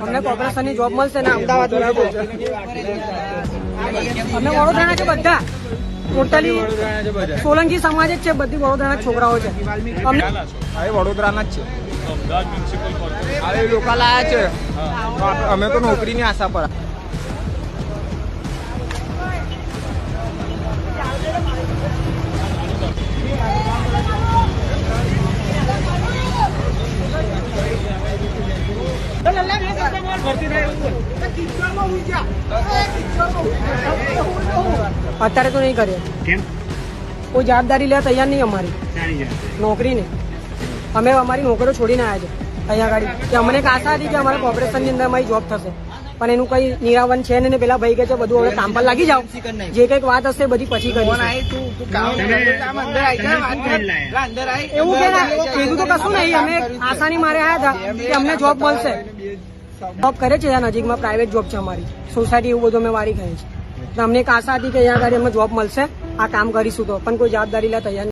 અમને કોર્પોરેશનની જોબ મળશે ને અમદાવાદ અમે વડોદરાના છે બધા ટોટલી સોલંકી સમાજ જ છે, બધી વડોદરાના છોકરાઓ છે. અમને વડોદરાના જ છે. લોકો લાયા છે, અમે તો નોકરીની આશા પર. અત્યારે તો નહીં કરીએ. કોઈ જવાબદારી લેવા તૈયાર નહીં અમારી નોકરી ને. અમે અમારી નોકરીઓ છોડીને આવ્યા છે અહીંયા આગળ કે અમને એક આશા હતી કે અમારા કોર્પોરેશનની અંદર અમારી જોબ થશે, પણ એનું કઈ નિરાવન છે ને. પેલા ભાઈ કે છે બધું હવે કામ પર લાગી જાઓ, જે કઈક વાત હશે બધી પછી કરી. એવું કીધું તો કશું નહીં. અમે આશાની મારે આવ્યા હતા કે અમને જોબ મળશે. જોબ કરે છે ત્યાં નજીકમાં, પ્રાઇવેટ જોબ છે અમારી સોસાયટી, એવું બધું અમે વારી ખાઈએ છીએ. અમને એક આશા હતી કે અહીંયા આગળ અમને જોબ મળશે, આ કામ કરીશું તો, પણ કોઈ જવાબદારી લે તૈયાર